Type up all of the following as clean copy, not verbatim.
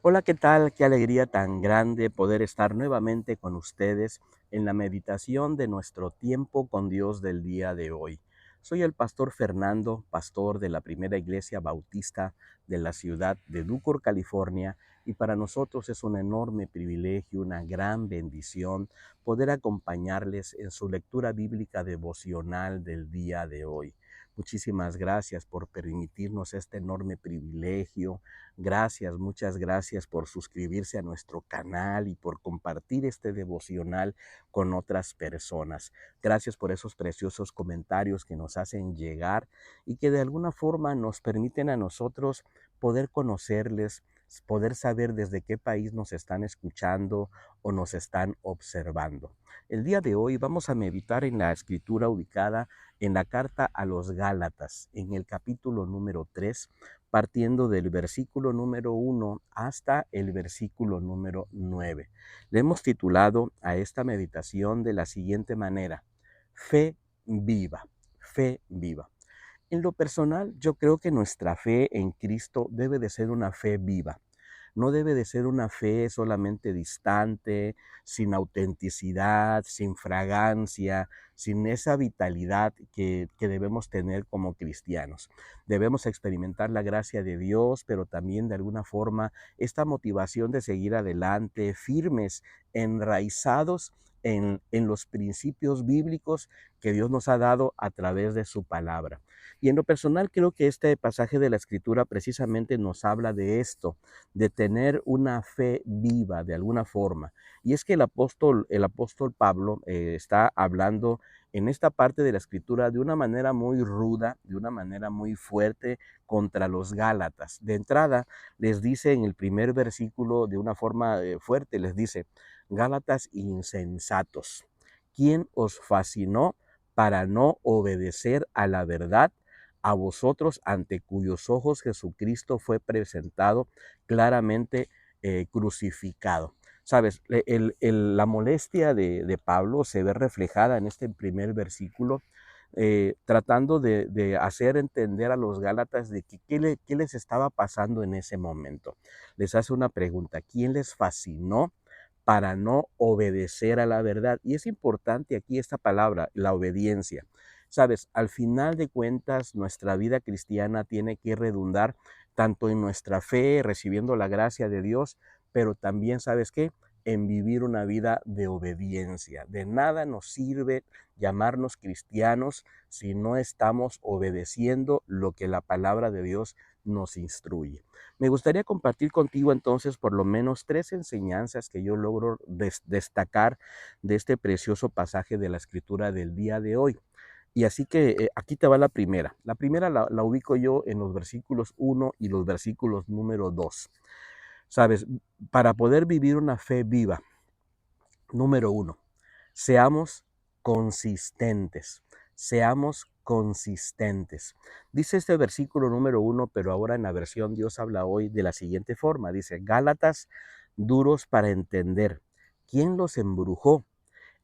Hola, ¿qué tal? Qué alegría tan grande poder estar nuevamente con ustedes en la meditación de nuestro tiempo con Dios del día de hoy. Soy el pastor Fernando, pastor de la Primera Iglesia Bautista de la ciudad de Ducor, California, y para nosotros es un enorme privilegio, una gran bendición poder acompañarles en su lectura bíblica devocional del día de hoy. Muchísimas gracias por permitirnos este enorme privilegio. Gracias, muchas gracias por suscribirse a nuestro canal y por compartir este devocional con otras personas. Gracias por esos preciosos comentarios que nos hacen llegar y que de alguna forma nos permiten a nosotros poder conocerles, poder saber desde qué país nos están escuchando o nos están observando. El día de hoy vamos a meditar en la escritura ubicada en la carta a los Gálatas, en el capítulo número 3, partiendo del versículo número 1 hasta el versículo número 9. Le hemos titulado a esta meditación de la siguiente manera: Fe viva, fe viva. En lo personal, yo creo que nuestra fe en Cristo debe de ser una fe viva. No debe de ser una fe solamente distante, sin autenticidad, sin fragancia, sin esa vitalidad que debemos tener como cristianos. Debemos experimentar la gracia de Dios, pero también de alguna forma esta motivación de seguir adelante, firmes, enraizados en los principios bíblicos que Dios nos ha dado a través de su palabra. Y en lo personal creo que este pasaje de la Escritura precisamente nos habla de esto, de tener una fe viva de alguna forma. Y es que el apóstol Pablo está hablando en esta parte de la Escritura de una manera muy ruda, de una manera muy fuerte contra los Gálatas. De entrada, les dice en el primer versículo de una forma fuerte, les dice: Gálatas insensatos, ¿quién os fascinó para no obedecer a la verdad, a vosotros ante cuyos ojos Jesucristo fue presentado claramente crucificado? Sabes, la molestia de Pablo se ve reflejada en este primer versículo, tratando de hacer entender a los Gálatas de que qué les estaba pasando en ese momento. Les hace una pregunta: ¿quién les fascinó para no obedecer a la verdad? Y es importante aquí esta palabra, la obediencia. Sabes, al final de cuentas, nuestra vida cristiana tiene que redundar tanto en nuestra fe, recibiendo la gracia de Dios, pero también, ¿sabes qué? En vivir una vida de obediencia. De nada nos sirve llamarnos cristianos si no estamos obedeciendo lo que la palabra de Dios nos instruye. Me gustaría compartir contigo entonces por lo menos tres enseñanzas que yo logro destacar de este precioso pasaje de la Escritura del día de hoy. Y así que aquí te va la primera. La primera la ubico yo en los versículos 1 y los versículos número 2. Sabes, para poder vivir una fe viva, número 1, seamos consistentes, seamos consistentes. Dice este versículo número 1, pero ahora en la versión Dios habla hoy de la siguiente forma. Dice: Gálatas, duros para entender, ¿quién los embrujó?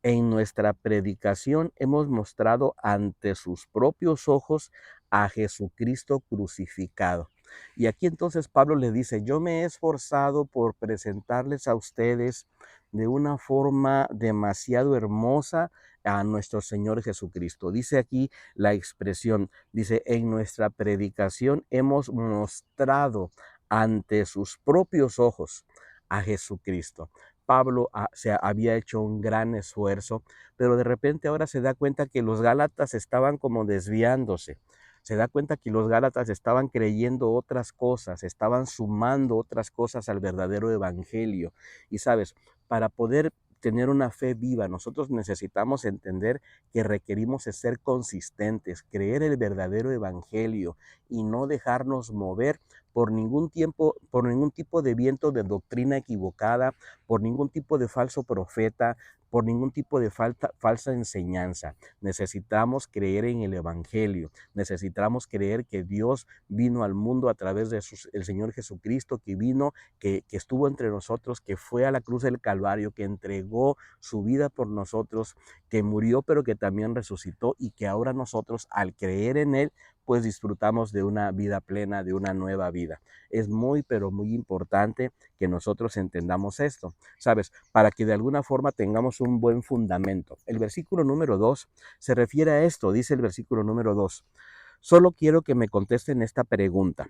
En nuestra predicación hemos mostrado ante sus propios ojos a Jesucristo crucificado. Y aquí entonces Pablo le dice: yo me he esforzado por presentarles a ustedes de una forma demasiado hermosa a nuestro Señor Jesucristo. Dice aquí la expresión, dice: en nuestra predicación hemos mostrado ante sus propios ojos a Jesucristo. Pablo se había hecho un gran esfuerzo, pero de repente ahora se da cuenta que los Gálatas estaban como desviándose. Se da cuenta que los Gálatas estaban creyendo otras cosas, estaban sumando otras cosas al verdadero evangelio. Y sabes, para poder tener una fe viva, nosotros necesitamos entender que requerimos ser consistentes, creer el verdadero evangelio y no dejarnos mover por ningún tipo de viento de doctrina equivocada, por ningún tipo de falso profeta, por ningún tipo de falsa enseñanza. Necesitamos creer en el Evangelio, necesitamos creer que Dios vino al mundo a través de el Señor Jesucristo, que vino, que estuvo entre nosotros, que fue a la cruz del Calvario, que entregó su vida por nosotros, que murió pero que también resucitó, y que ahora nosotros, al creer en Él, pues disfrutamos de una vida plena, de una nueva vida. Es muy, pero muy importante que nosotros entendamos esto, ¿sabes? Para que de alguna forma tengamos un buen fundamento. El versículo número 2 se refiere a esto, dice el versículo número 2. Solo quiero que me contesten esta pregunta.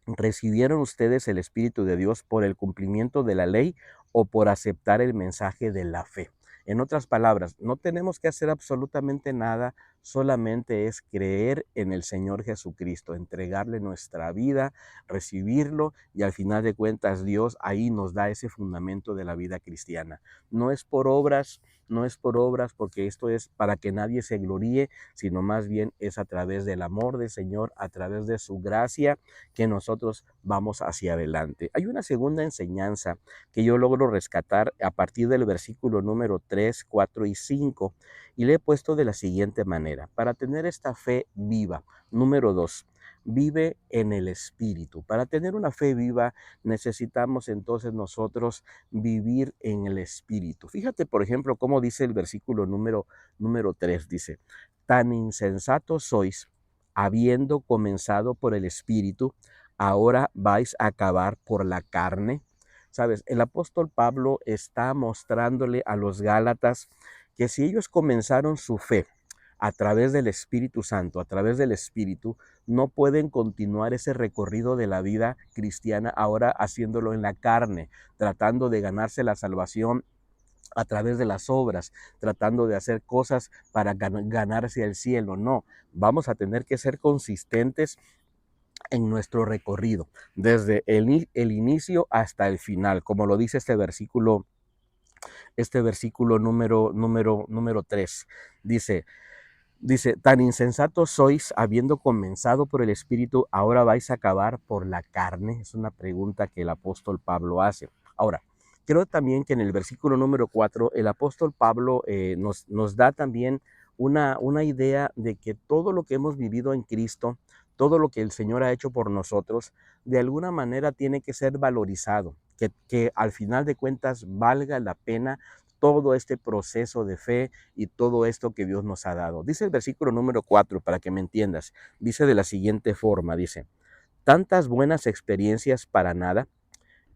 ¿Recibieron ustedes el Espíritu de Dios por el cumplimiento de la ley o por aceptar el mensaje de la fe? En otras palabras, no tenemos que hacer absolutamente nada, solamente es creer en el Señor Jesucristo, entregarle nuestra vida, recibirlo y al final de cuentas Dios ahí nos da ese fundamento de la vida cristiana. No es por obras, no es por obras porque esto es para que nadie se gloríe, sino más bien es a través del amor del Señor, a través de su gracia que nosotros vamos hacia adelante. Hay una segunda enseñanza que yo logro rescatar a partir del versículo número 3, 4 y 5 y le he puesto de la siguiente manera. Para tener esta fe viva, número 2, vive en el Espíritu. Para tener una fe viva necesitamos entonces nosotros vivir en el Espíritu. Fíjate, por ejemplo, cómo dice el versículo número 3, dice, tan insensatos sois, habiendo comenzado por el Espíritu, ahora vais a acabar por la carne. Sabes, el apóstol Pablo está mostrándole a los Gálatas que si ellos comenzaron su fe a través del Espíritu Santo, a través del Espíritu, no pueden continuar ese recorrido de la vida cristiana ahora haciéndolo en la carne, tratando de ganarse la salvación a través de las obras, tratando de hacer cosas para ganarse el cielo. No, vamos a tener que ser consistentes en nuestro recorrido, desde el inicio hasta el final, como lo dice este versículo número 3. Dice, tan insensatos sois, habiendo comenzado por el Espíritu, ahora vais a acabar por la carne. Es una pregunta que el apóstol Pablo hace. Ahora, creo también que en el versículo número 4, el apóstol Pablo nos da también una idea de que todo lo que hemos vivido en Cristo, todo lo que el Señor ha hecho por nosotros, de alguna manera tiene que ser valorizado, que al final de cuentas valga la pena todo este proceso de fe y todo esto que Dios nos ha dado. Dice el versículo número 4, para que me entiendas, dice de la siguiente forma, dice, tantas buenas experiencias para nada,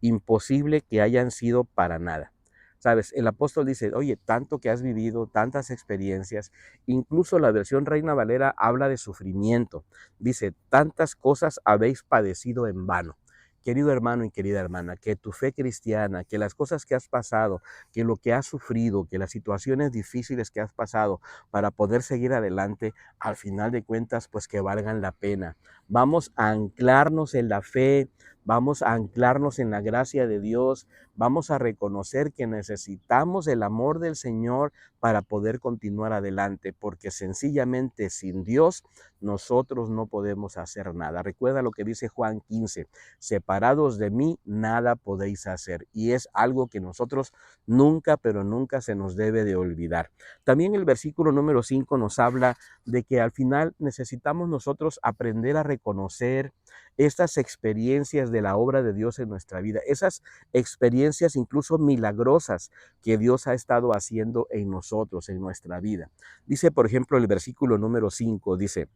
imposible que hayan sido para nada. Sabes, el apóstol dice, oye, tanto que has vivido, tantas experiencias, incluso la versión Reina Valera habla de sufrimiento. Dice, tantas cosas habéis padecido en vano. Querido hermano y querida hermana, que tu fe cristiana, que las cosas que has pasado, que lo que has sufrido, que las situaciones difíciles que has pasado para poder seguir adelante, al final de cuentas, pues que valgan la pena. Vamos a anclarnos en la fe, vamos a anclarnos en la gracia de Dios, vamos a reconocer que necesitamos el amor del Señor para poder continuar adelante, porque sencillamente sin Dios nosotros no podemos hacer nada. Recuerda lo que dice Juan 15, separados de mí nada podéis hacer, y es algo que nosotros nunca, pero nunca se nos debe de olvidar. También el versículo número 5 nos habla de que al final necesitamos nosotros aprender a reconocer estas experiencias de la obra de Dios en nuestra vida, esas experiencias incluso milagrosas que Dios ha estado haciendo en nosotros, en nuestra vida. Dice, por ejemplo, el versículo número 5, dice,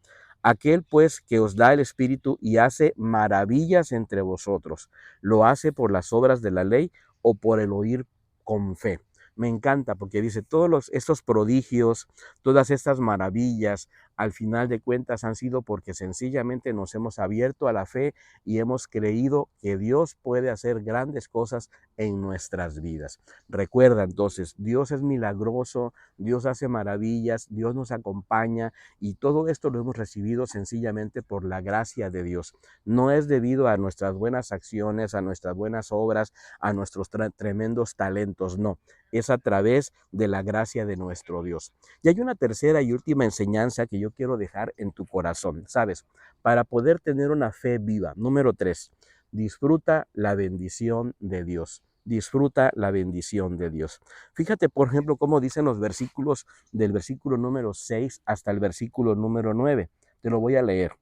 aquel pues que os da el Espíritu y hace maravillas entre vosotros, ¿lo hace por las obras de la ley o por el oír con fe? Me encanta porque dice, todos estos prodigios, todas estas maravillas, al final de cuentas han sido porque sencillamente nos hemos abierto a la fe y hemos creído que Dios puede hacer grandes cosas en nuestras vidas. Recuerda entonces, Dios es milagroso, Dios hace maravillas, Dios nos acompaña y todo esto lo hemos recibido sencillamente por la gracia de Dios. No es debido a nuestras buenas acciones, a nuestras buenas obras, a nuestros tremendos talentos, no. Es a través de la gracia de nuestro Dios. Y hay una tercera y última enseñanza que yo quiero dejar en tu corazón, ¿sabes? Para poder tener una fe viva. Número 3, disfruta la bendición de Dios. Disfruta la bendición de Dios. Fíjate, por ejemplo, cómo dicen los versículos del versículo número 6 hasta el versículo número 9. Te lo voy a leer.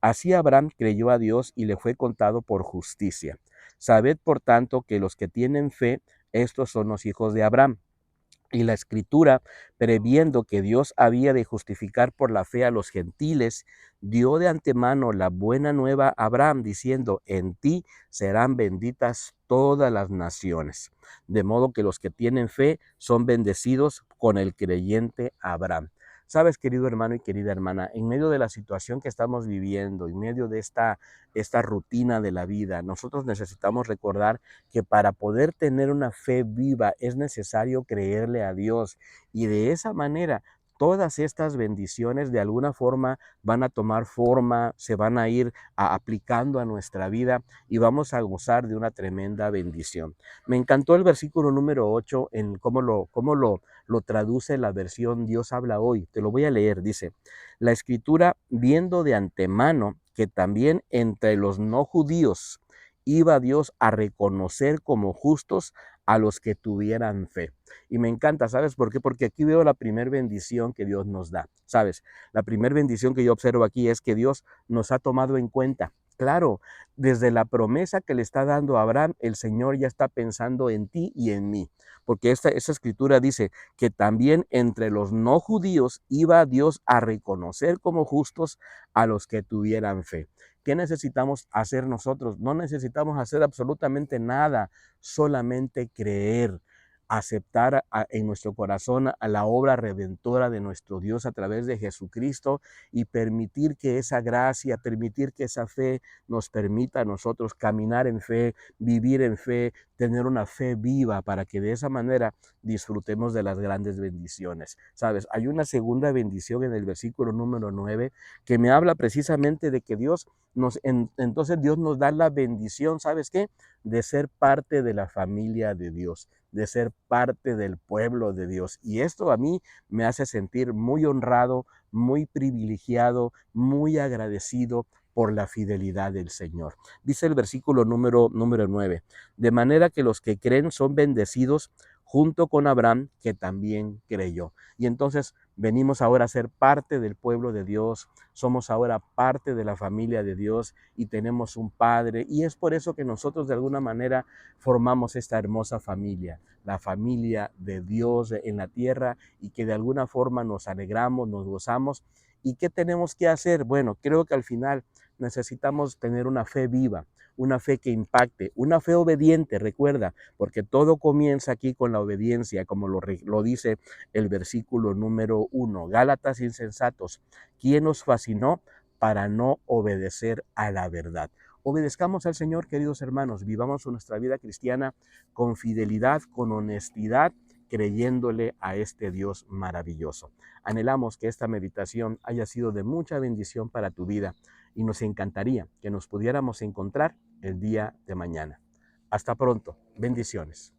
Así Abraham creyó a Dios y le fue contado por justicia. Sabed, por tanto, que los que tienen fe, estos son los hijos de Abraham. Y la Escritura, previendo que Dios había de justificar por la fe a los gentiles, dio de antemano la buena nueva a Abraham, diciendo, en ti serán benditas todas las naciones. De modo que los que tienen fe son bendecidos con el creyente Abraham. Sabes, querido hermano y querida hermana, en medio de la situación que estamos viviendo, en medio de esta rutina de la vida, nosotros necesitamos recordar que para poder tener una fe viva es necesario creerle a Dios, y de esa manera todas estas bendiciones de alguna forma van a tomar forma, se van a ir aplicando a nuestra vida y vamos a gozar de una tremenda bendición. Me encantó el versículo número 8 en cómo lo traduce la versión Dios habla hoy. Te lo voy a leer. Dice, la Escritura, viendo de antemano que también entre los no judíos iba Dios a reconocer como justos a los que tuvieran fe. Y me encanta, ¿sabes por qué? Porque aquí veo la primer bendición que Dios nos da, ¿sabes? La primer bendición que yo observo aquí es que Dios nos ha tomado en cuenta. Claro, desde la promesa que le está dando a Abraham, el Señor ya está pensando en ti y en mí, porque esa escritura dice que también entre los no judíos iba Dios a reconocer como justos a los que tuvieran fe. ¿Qué necesitamos hacer nosotros? No necesitamos hacer absolutamente nada, solamente creer, aceptar en nuestro corazón a la obra redentora de nuestro Dios a través de Jesucristo y permitir que esa gracia, permitir que esa fe nos permita a nosotros caminar en fe, vivir en fe, tener una fe viva para que de esa manera disfrutemos de las grandes bendiciones. Sabes, hay una segunda bendición en el versículo número 9 que me habla precisamente de que entonces Dios nos da la bendición, ¿sabes qué? De ser parte de la familia de Dios, de ser parte del pueblo de Dios. Y esto a mí me hace sentir muy honrado, muy privilegiado, muy agradecido por la fidelidad del Señor. Dice el versículo número 9, de manera que los que creen son bendecidos junto con Abraham, que también creyó. Y entonces venimos ahora a ser parte del pueblo de Dios, somos ahora parte de la familia de Dios y tenemos un Padre. Y es por eso que nosotros de alguna manera formamos esta hermosa familia, la familia de Dios en la tierra, y que de alguna forma nos alegramos, nos gozamos. ¿Y qué tenemos que hacer? Bueno, creo que al final necesitamos tener una fe viva, una fe que impacte, una fe obediente, recuerda, porque todo comienza aquí con la obediencia, como lo dice el versículo número 1. Gálatas insensatos, ¿quién os fascinó para no obedecer a la verdad? Obedezcamos al Señor, queridos hermanos, vivamos nuestra vida cristiana con fidelidad, con honestidad, creyéndole a este Dios maravilloso. Anhelamos que esta meditación haya sido de mucha bendición para tu vida y nos encantaría que nos pudiéramos encontrar el día de mañana. Hasta pronto. Bendiciones.